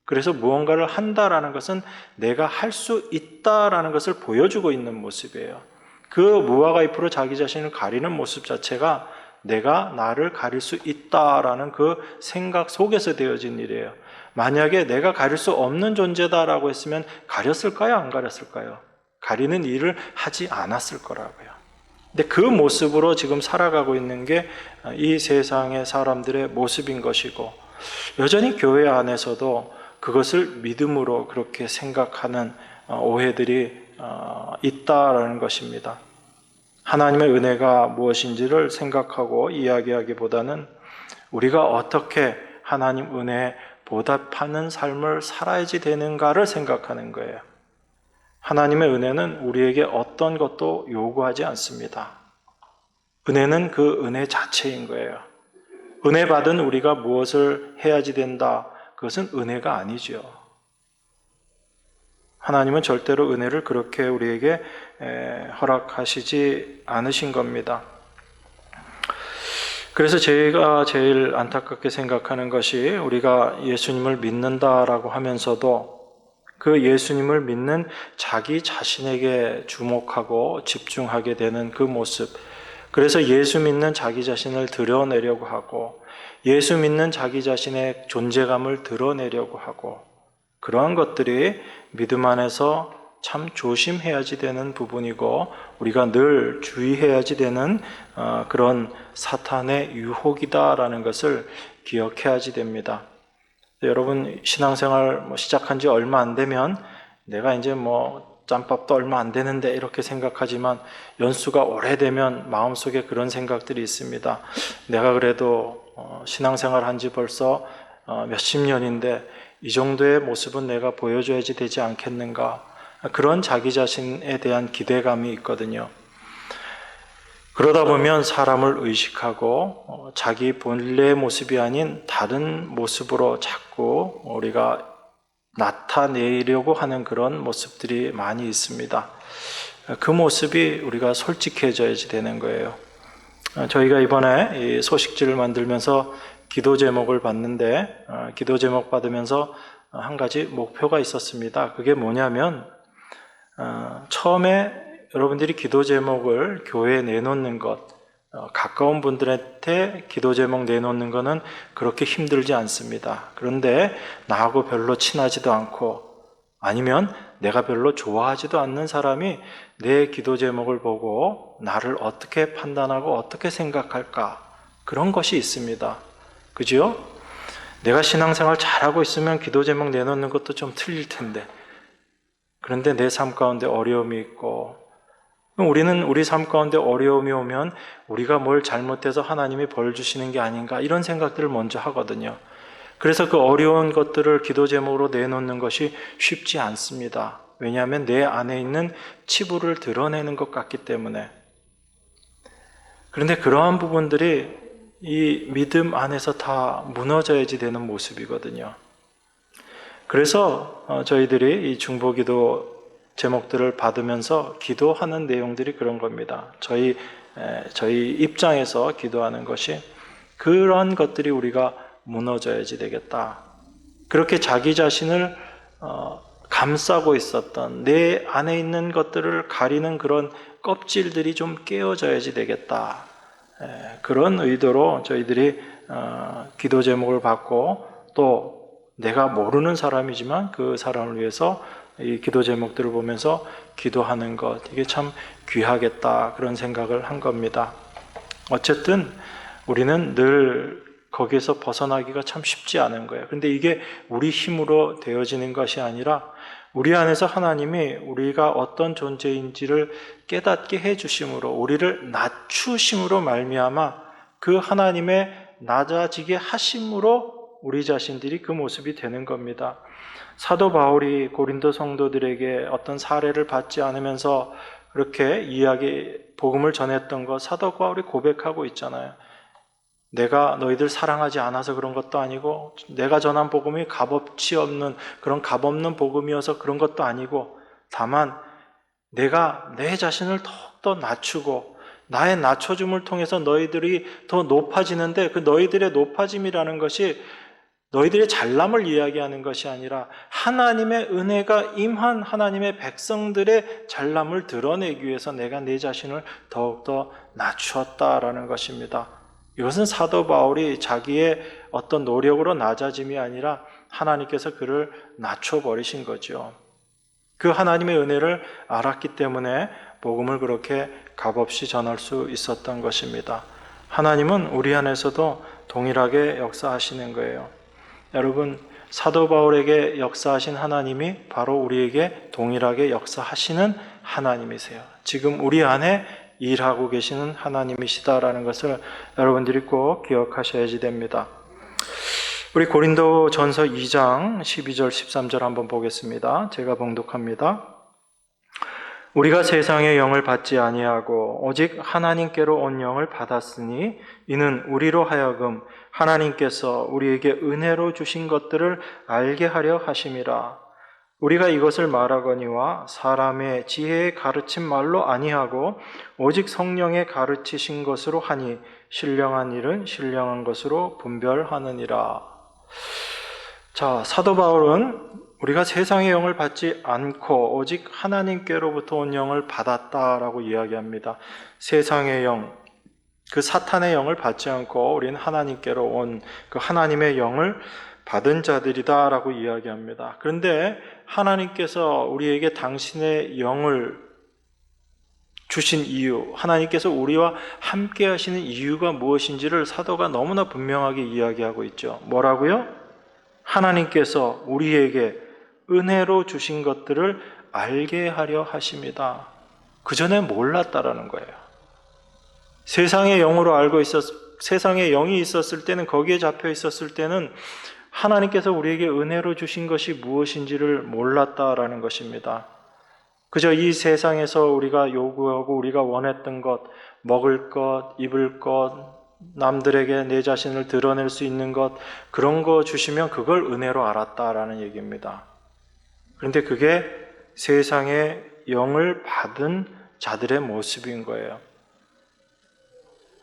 그래서 무언가를 한다라는 것은 내가 할 수 있다라는 것을 보여주고 있는 모습이에요. 그 무화과 잎으로 자기 자신을 가리는 모습 자체가 내가 나를 가릴 수 있다라는 그 생각 속에서 되어진 일이에요. 만약에 내가 가릴 수 없는 존재다라고 했으면 가렸을까요? 안 가렸을까요? 가리는 일을 하지 않았을 거라고요. 근데 그 모습으로 지금 살아가고 있는 게 이 세상의 사람들의 모습인 것이고, 여전히 교회 안에서도 그것을 믿음으로 그렇게 생각하는 오해들이 있다라는 것입니다. 하나님의 은혜가 무엇인지를 생각하고 이야기하기보다는 우리가 어떻게 하나님 은혜에 보답하는 삶을 살아야지 되는가를 생각하는 거예요. 하나님의 은혜는 우리에게 어떤 것도 요구하지 않습니다. 은혜는 그 은혜 자체인 거예요. 은혜 받은 우리가 무엇을 해야지 된다, 그것은 은혜가 아니죠. 하나님은 절대로 은혜를 그렇게 우리에게 허락하시지 않으신 겁니다. 그래서 제가 제일 안타깝게 생각하는 것이, 우리가 예수님을 믿는다라고 하면서도 그 예수님을 믿는 자기 자신에게 주목하고 집중하게 되는 그 모습, 그래서 예수 믿는 자기 자신을 드러내려고 하고 예수 믿는 자기 자신의 존재감을 드러내려고 하고, 그러한 것들이 믿음 안에서 참 조심해야지 되는 부분이고 우리가 늘 주의해야지 되는 그런 사탄의 유혹이다라는 것을 기억해야지 됩니다. 여러분, 신앙생활 시작한 지 얼마 안 되면 내가 이제 짬밥도 얼마 안 되는데 이렇게 생각하지만, 연수가 오래되면 마음속에 그런 생각들이 있습니다. 내가 그래도 신앙생활 한 지 벌써 몇십 년인데 이 정도의 모습은 내가 보여줘야지 되지 않겠는가, 그런 자기 자신에 대한 기대감이 있거든요. 그러다 보면 사람을 의식하고 자기 본래의 모습이 아닌 다른 모습으로 자꾸 우리가 나타내려고 하는 그런 모습들이 많이 있습니다. 그 모습이 우리가 솔직해져야지 되는 거예요. 저희가 이번에 이 소식지를 만들면서 기도 제목을 받는데, 기도 제목 받으면서 한 가지 목표가 있었습니다. 그게 뭐냐면, 처음에 여러분들이 기도 제목을 교회에 내놓는 것, 가까운 분들한테 기도 제목 내놓는 것은 그렇게 힘들지 않습니다. 그런데 나하고 별로 친하지도 않고 아니면 내가 별로 좋아하지도 않는 사람이 내 기도 제목을 보고 나를 어떻게 판단하고 어떻게 생각할까, 그런 것이 있습니다. 그죠? 내가 신앙생활 잘하고 있으면 기도 제목 내놓는 것도 좀 틀릴 텐데, 그런데 내 삶 가운데 어려움이 있고, 우리는 우리 삶 가운데 어려움이 오면 우리가 뭘 잘못해서 하나님이 벌 주시는 게 아닌가, 이런 생각들을 먼저 하거든요. 그래서 그 어려운 것들을 기도 제목으로 내놓는 것이 쉽지 않습니다. 왜냐하면 내 안에 있는 치부를 드러내는 것 같기 때문에. 그런데 그러한 부분들이 이 믿음 안에서 다 무너져야지 되는 모습이거든요. 그래서 저희들이 이 중보기도 제목들을 받으면서 기도하는 내용들이 그런 겁니다. 저희 입장에서 기도하는 것이 그런 것들이 우리가 무너져야지 되겠다. 그렇게 자기 자신을 감싸고 있었던 내 안에 있는 것들을 가리는 그런 껍질들이 좀 깨어져야지 되겠다. 그런 의도로 저희들이 기도 제목을 받고 또 내가 모르는 사람이지만 그 사람을 위해서 이 기도 제목들을 보면서 기도하는 것, 이게 참 귀하겠다 그런 생각을 한 겁니다. 어쨌든 우리는 늘 거기에서 벗어나기가 참 쉽지 않은 거예요. 그런데 이게 우리 힘으로 되어지는 것이 아니라 우리 안에서 하나님이 우리가 어떤 존재인지를 깨닫게 해주심으로, 우리를 낮추심으로 말미암아 그 하나님의 낮아지게 하심으로 우리 자신들이 그 모습이 되는 겁니다. 사도 바울이 고린도 성도들에게 어떤 사례를 받지 않으면서 그렇게 복음을 전했던 것 사도 바울이 고백하고 있잖아요. 내가 너희들 사랑하지 않아서 그런 것도 아니고 내가 전한 복음이 값어치 없는 그런 값없는 복음이어서 그런 것도 아니고 다만 내가 내 자신을 더욱더 낮추고 나의 낮춰줌을 통해서 너희들이 더 높아지는데 그 너희들의 높아짐이라는 것이 너희들의 잘남을 이야기하는 것이 아니라 하나님의 은혜가 임한 하나님의 백성들의 잘남을 드러내기 위해서 내가 내 자신을 더욱더 낮추었다라는 것입니다. 이것은 사도 바울이 자기의 어떤 노력으로 낮아짐이 아니라 하나님께서 그를 낮춰버리신 거죠. 그 하나님의 은혜를 알았기 때문에 복음을 그렇게 값없이 전할 수 있었던 것입니다. 하나님은 우리 안에서도 동일하게 역사하시는 거예요. 여러분, 사도 바울에게 역사하신 하나님이 바로 우리에게 동일하게 역사하시는 하나님이세요. 지금 우리 안에 일하고 계시는 하나님이시다라는 것을 여러분들이 꼭 기억하셔야지 됩니다. 우리 고린도 전서 2장 12절 13절 한번 보겠습니다. 제가 봉독합니다. 우리가 세상의 영을 받지 아니하고 오직 하나님께로 온 영을 받았으니 이는 우리로 하여금 하나님께서 우리에게 은혜로 주신 것들을 알게 하려 하심이라. 우리가 이것을 말하거니와 사람의 지혜의 가르친 말로 아니하고 오직 성령의 가르치신 것으로 하니 신령한 일은 신령한 것으로 분별하느니라. 자, 사도 바울은 우리가 세상의 영을 받지 않고 오직 하나님께로부터 온 영을 받았다라고 이야기합니다. 세상의 영, 그 사탄의 영을 받지 않고 우리는 하나님께로 온 그 하나님의 영을 받은 자들이다라고 이야기합니다. 그런데 하나님께서 우리에게 당신의 영을 주신 이유, 하나님께서 우리와 함께 하시는 이유가 무엇인지를 사도가 너무나 분명하게 이야기하고 있죠. 뭐라고요? 하나님께서 우리에게 은혜로 주신 것들을 알게 하려 하십니다. 그 전에 몰랐다라는 거예요. 세상의 영으로 세상에 영이 있었을 때는, 거기에 잡혀 있었을 때는 하나님께서 우리에게 은혜로 주신 것이 무엇인지를 몰랐다라는 것입니다. 그저 이 세상에서 우리가 요구하고 우리가 원했던 것, 먹을 것, 입을 것, 남들에게 내 자신을 드러낼 수 있는 것, 그런 거 주시면 그걸 은혜로 알았다라는 얘기입니다. 그런데 그게 세상의 영을 받은 자들의 모습인 거예요.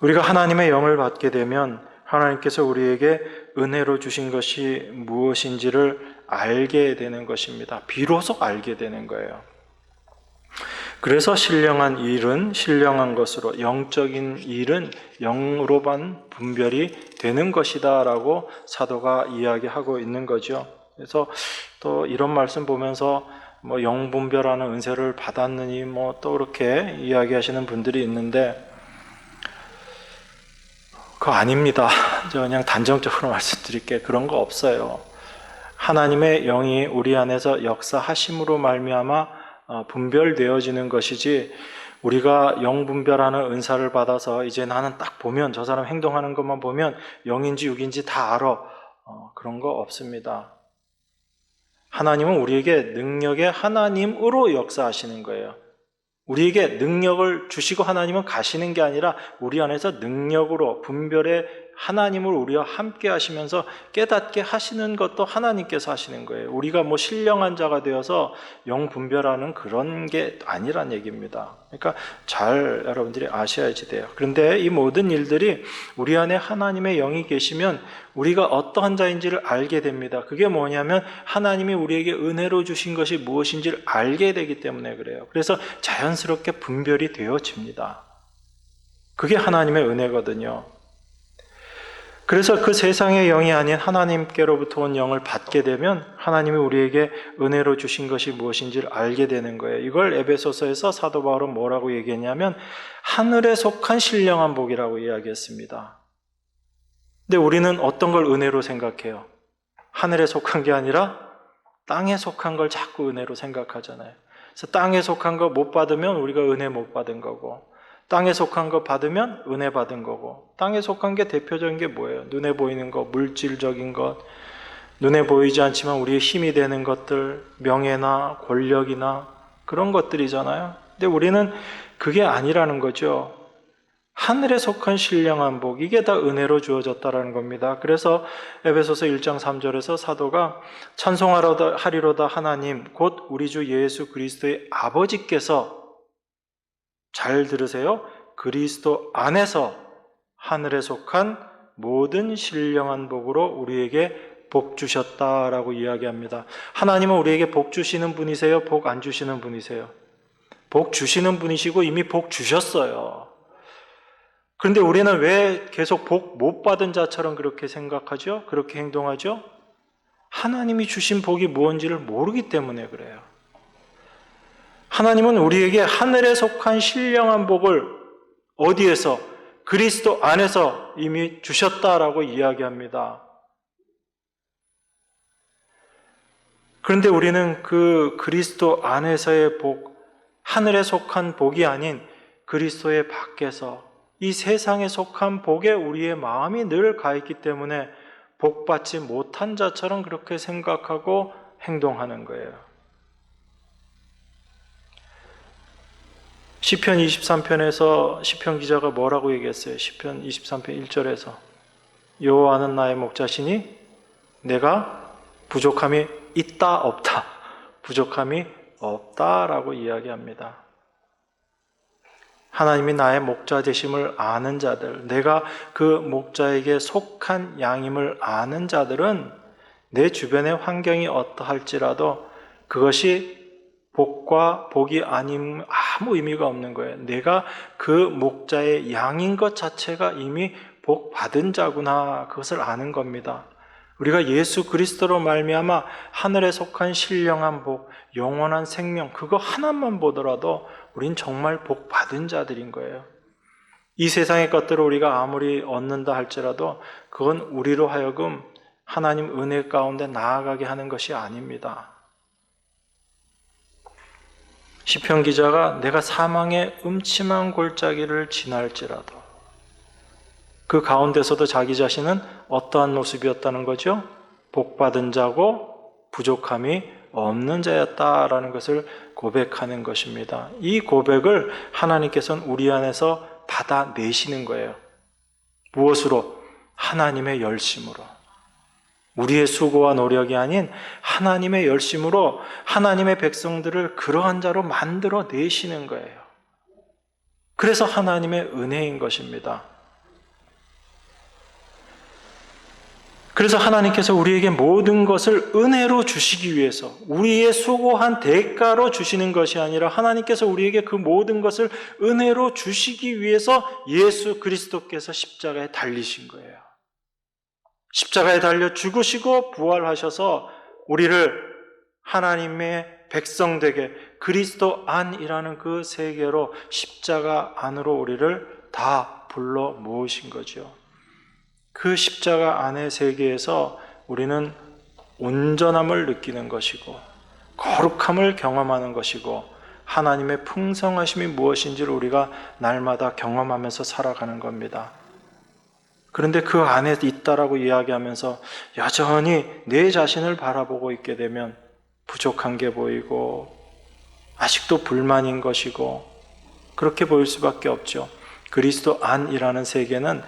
우리가 하나님의 영을 받게 되면 하나님께서 우리에게 은혜로 주신 것이 무엇인지를 알게 되는 것입니다. 비로소 알게 되는 거예요. 그래서 신령한 일은 신령한 것으로, 영적인 일은 영으로만 분별이 되는 것이다 라고 사도가 이야기하고 있는 거죠. 그래서 또 이런 말씀 보면서 영분별하는 은혜를 받았느니 또 그렇게 이야기하시는 분들이 있는데, 그거 아닙니다. 저 그냥 단정적으로 말씀드릴게요. 그런 거 없어요. 하나님의 영이 우리 안에서 역사하심으로 말미암아 분별되어지는 것이지, 우리가 영분별하는 은사를 받아서 이제 나는 딱 보면 저 사람 행동하는 것만 보면 영인지 육인지 다 알아. 그런 거 없습니다. 하나님은 우리에게 능력의 하나님으로 역사하시는 거예요. 우리에게 능력을 주시고 하나님은 가시는 게 아니라 우리 안에서 능력으로 분별의 하나님을 우리와 함께 하시면서 깨닫게 하시는 것도 하나님께서 하시는 거예요. 우리가 뭐 신령한 자가 되어서 영 분별하는 그런 게 아니란 얘기입니다. 그러니까 잘 여러분들이 아셔야지 돼요. 그런데 이 모든 일들이 우리 안에 하나님의 영이 계시면 우리가 어떠한 자인지를 알게 됩니다. 그게 뭐냐면 하나님이 우리에게 은혜로 주신 것이 무엇인지를 알게 되기 때문에 그래요. 그래서 자연스럽게 분별이 되어집니다. 그게 하나님의 은혜거든요. 그래서 그 세상의 영이 아닌 하나님께로부터 온 영을 받게 되면 하나님이 우리에게 은혜로 주신 것이 무엇인지를 알게 되는 거예요. 이걸 에베소서에서 사도 바울은 뭐라고 얘기했냐면 하늘에 속한 신령한 복이라고 이야기했습니다. 근데 우리는 어떤 걸 은혜로 생각해요? 하늘에 속한 게 아니라 땅에 속한 걸 자꾸 은혜로 생각하잖아요. 그래서 땅에 속한 거 못 받으면 우리가 은혜 못 받은 거고, 땅에 속한 거 받으면 은혜 받은 거고, 땅에 속한 게 대표적인 게 뭐예요? 눈에 보이는 거, 물질적인 것, 눈에 보이지 않지만 우리의 힘이 되는 것들, 명예나 권력이나 그런 것들이잖아요. 근데 우리는 그게 아니라는 거죠. 하늘에 속한 신령한 복, 이게 다 은혜로 주어졌다라는 겁니다. 그래서 에베소서 1장 3절에서 사도가 찬송하리로다 하나님 곧 우리 주 예수 그리스도의 아버지께서, 잘 들으세요, 그리스도 안에서 하늘에 속한 모든 신령한 복으로 우리에게 복 주셨다라고 이야기합니다. 하나님은 우리에게 복 주시는 분이세요? 복 안 주시는 분이세요? 복 주시는 분이시고 이미 복 주셨어요. 그런데 우리는 왜 계속 복 못 받은 자처럼 그렇게 생각하죠? 그렇게 행동하죠? 하나님이 주신 복이 무엇인지를 모르기 때문에 그래요. 하나님은 우리에게 하늘에 속한 신령한 복을 어디에서? 그리스도 안에서 이미 주셨다라고 이야기합니다. 그런데 우리는 그 그리스도 안에서의 복, 하늘에 속한 복이 아닌 그리스도의 밖에서 이 세상에 속한 복에 우리의 마음이 늘 가 있기 때문에 복받지 못한 자처럼 그렇게 생각하고 행동하는 거예요. 시편 23편에서 시편 기자가 뭐라고 얘기했어요? 시편 23편 1절에서 여호와는 나의 목자시니 내가 부족함이 있다 없다, 부족함이 없다라고 이야기합니다. 하나님이 나의 목자 되심을 아는 자들, 내가 그 목자에게 속한 양임을 아는 자들은 내 주변의 환경이 어떠할지라도 그것이 복과 복이 아님 아무 의미가 없는 거예요. 내가 그 목자의 양인 것 자체가 이미 복 받은 자구나, 그것을 아는 겁니다. 우리가 예수 그리스도로 말미암아 하늘에 속한 신령한 복, 영원한 생명, 그거 하나만 보더라도 우린 정말 복 받은 자들인 거예요. 이 세상의 것들을 우리가 아무리 얻는다 할지라도 그건 우리로 하여금 하나님 은혜 가운데 나아가게 하는 것이 아닙니다. 시편 기자가 내가 사망의 음침한 골짜기를 지날지라도, 그 가운데서도 자기 자신은 어떠한 모습이었다는 거죠? 복받은 자고 부족함이 없는 자였다라는 것을 고백하는 것입니다. 이 고백을 하나님께서는 우리 안에서 받아내시는 거예요. 무엇으로? 하나님의 열심으로. 우리의 수고와 노력이 아닌 하나님의 열심으로 하나님의 백성들을 그러한 자로 만들어 내시는 거예요. 그래서 하나님의 은혜인 것입니다. 그래서 하나님께서 우리에게 모든 것을 은혜로 주시기 위해서, 우리의 수고한 대가로 주시는 것이 아니라 하나님께서 우리에게 그 모든 것을 은혜로 주시기 위해서 예수 그리스도께서 십자가에 달리신 거예요. 십자가에 달려 죽으시고 부활하셔서 우리를 하나님의 백성되게 그리스도 안이라는 그 세계로, 십자가 안으로 우리를 다 불러 모으신 거죠. 그 십자가 안의 세계에서 우리는 온전함을 느끼는 것이고 거룩함을 경험하는 것이고 하나님의 풍성하심이 무엇인지를 우리가 날마다 경험하면서 살아가는 겁니다. 그런데 그 안에 있다라고 이야기하면서 여전히 내 자신을 바라보고 있게 되면 부족한 게 보이고 아직도 불만인 것이고 그렇게 보일 수밖에 없죠. 그리스도 안이라는 세계는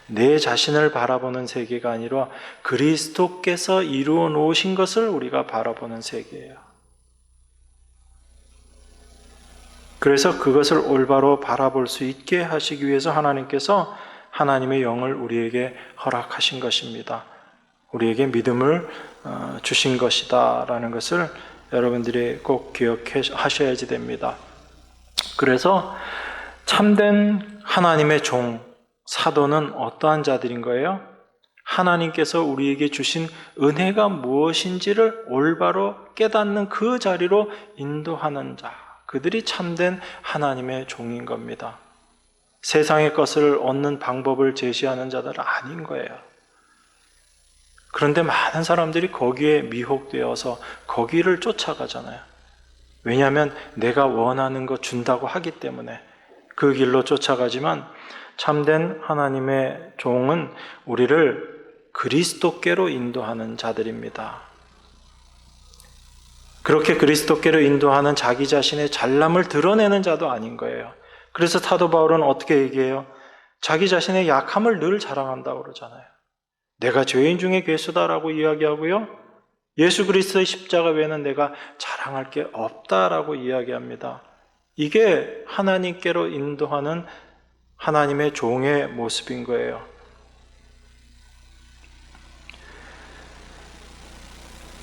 내 자신을 바라보는 세계가 아니라 그리스도께서 이루어 놓으신 것을 우리가 바라보는 세계예요. 그래서 그것을 올바로 바라볼 수 있게 하시기 위해서 하나님께서 하나님의 영을 우리에게 허락하신 것입니다. 우리에게 믿음을 주신 것이다 라는 것을 여러분들이 꼭 기억하셔야지 됩니다. 그래서 참된 하나님의 종, 사도는 어떠한 자들인 거예요? 하나님께서 우리에게 주신 은혜가 무엇인지를 올바로 깨닫는 그 자리로 인도하는 자, 그들이 참된 하나님의 종인 겁니다. 세상의 것을 얻는 방법을 제시하는 자들은 아닌 거예요. 그런데 많은 사람들이 거기에 미혹되어서 거기를 쫓아가잖아요. 왜냐하면 내가 원하는 거 준다고 하기 때문에 그 길로 쫓아가지만 참된 하나님의 종은 우리를 그리스도께로 인도하는 자들입니다. 그렇게 그리스도께로 인도하는 자기 자신의 잘남을 드러내는 자도 아닌 거예요. 그래서 사도 바울은 어떻게 얘기해요? 자기 자신의 약함을 늘 자랑한다고 그러잖아요. 내가 죄인 중에 괴수다라고 이야기하고요. 예수 그리스도의 십자가 외에는 내가 자랑할 게 없다라고 이야기합니다. 이게 하나님께로 인도하는 하나님의 종의 모습인 거예요.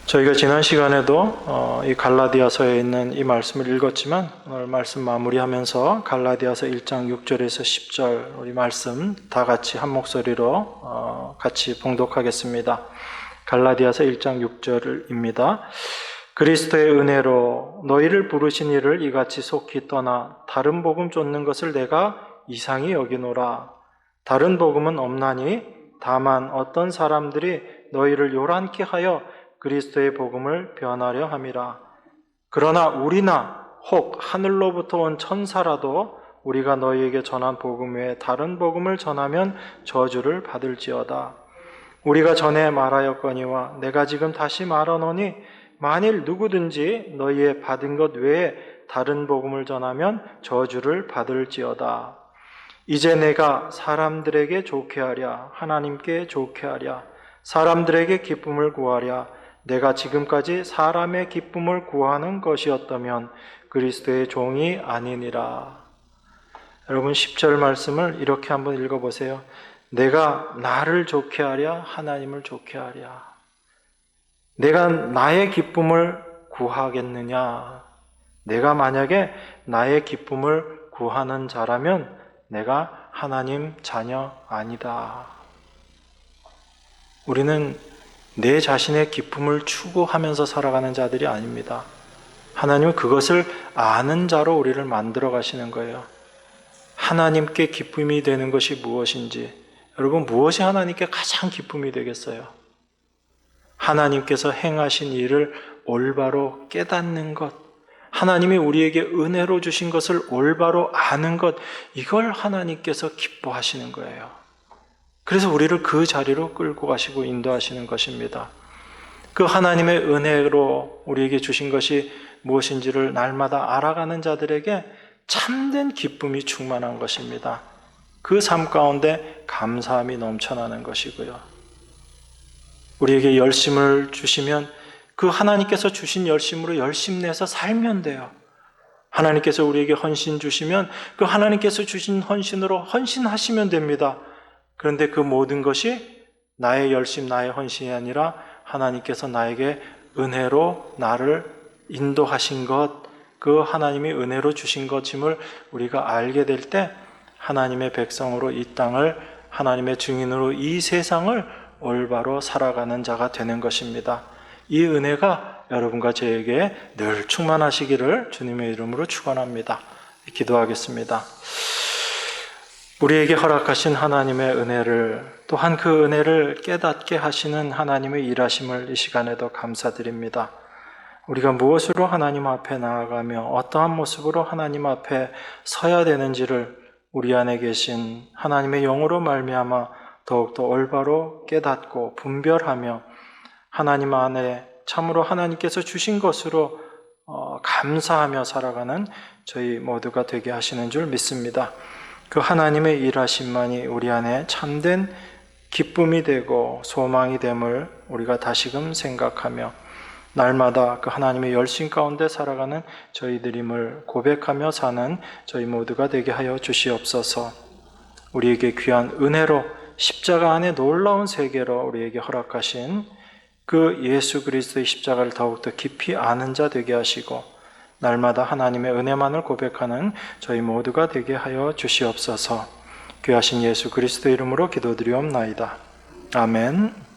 저희가 지난 시간에도 이 갈라디아서에 있는 이 말씀을 읽었지만 오늘 말씀 마무리하면서 갈라디아서 1장 6절에서 10절 우리 말씀 다 같이 한 목소리로 같이 봉독하겠습니다. 갈라디아서 1장 6절입니다. 그리스도의 은혜로 너희를 부르신 이를 이같이 속히 떠나 다른 복음 쫓는 것을 내가 이상히 여기노라. 다른 복음은 없나니 다만 어떤 사람들이 너희를 요란케 하여 그리스도의 복음을 변하려 함이라. 그러나 우리나 혹 하늘로부터 온 천사라도 우리가 너희에게 전한 복음 외에 다른 복음을 전하면 저주를 받을지어다. 우리가 전에 말하였거니와 내가 지금 다시 말하노니 만일 누구든지 너희의 받은 것 외에 다른 복음을 전하면 저주를 받을지어다. 이제 내가 사람들에게 좋게 하랴 하나님께 좋게 하랴 사람들에게 기쁨을 구하랴 내가 지금까지 사람의 기쁨을 구하는 것이었다면 그리스도의 종이 아니니라. 여러분 10절 말씀을 이렇게 한번 읽어보세요. 내가 나를 좋게 하랴 하나님을 좋게 하랴. 내가 나의 기쁨을 구하겠느냐? 내가 만약에 나의 기쁨을 구하는 자라면 내가 하나님 자녀 아니다. 우리는 내 자신의 기쁨을 추구하면서 살아가는 자들이 아닙니다. 하나님은 그것을 아는 자로 우리를 만들어 가시는 거예요. 하나님께 기쁨이 되는 것이 무엇인지, 여러분 무엇이 하나님께 가장 기쁨이 되겠어요? 하나님께서 행하신 일을 올바로 깨닫는 것, 하나님이 우리에게 은혜로 주신 것을 올바로 아는 것, 이걸 하나님께서 기뻐하시는 거예요. 그래서 우리를 그 자리로 끌고 가시고 인도하시는 것입니다. 그 하나님의 은혜로 우리에게 주신 것이 무엇인지를 날마다 알아가는 자들에게 참된 기쁨이 충만한 것입니다. 그 삶 가운데 감사함이 넘쳐나는 것이고요. 우리에게 열심을 주시면 그 하나님께서 주신 열심으로 열심 내서 살면 돼요. 하나님께서 우리에게 헌신 주시면 그 하나님께서 주신 헌신으로 헌신하시면 됩니다. 그런데 그 모든 것이 나의 열심, 나의 헌신이 아니라 하나님께서 나에게 은혜로 나를 인도하신 것, 그 하나님이 은혜로 주신 것임을 우리가 알게 될 때 하나님의 백성으로 이 땅을, 하나님의 증인으로 이 세상을 올바로 살아가는 자가 되는 것입니다. 이 은혜가 여러분과 저에게 늘 충만하시기를 주님의 이름으로 축원합니다. 기도하겠습니다. 우리에게 허락하신 하나님의 은혜를, 또한 그 은혜를 깨닫게 하시는 하나님의 일하심을 이 시간에도 감사드립니다. 우리가 무엇으로 하나님 앞에 나아가며 어떠한 모습으로 하나님 앞에 서야 되는지를 우리 안에 계신 하나님의 영으로 말미암아 더욱더 올바로 깨닫고 분별하며 하나님 안에 참으로 하나님께서 주신 것으로 감사하며 살아가는 저희 모두가 되게 하시는 줄 믿습니다. 그 하나님의 일하심만이 우리 안에 참된 기쁨이 되고 소망이 됨을 우리가 다시금 생각하며 날마다 그 하나님의 열심 가운데 살아가는 저희들임을 고백하며 사는 저희 모두가 되게 하여 주시옵소서. 우리에게 귀한 은혜로 십자가 안에 놀라운 세계로 우리에게 허락하신 그 예수 그리스도의 십자가를 더욱더 깊이 아는 자 되게 하시고 날마다 하나님의 은혜만을 고백하는 저희 모두가 되게 하여 주시옵소서. 귀하신 예수 그리스도 이름으로 기도드리옵나이다. 아멘.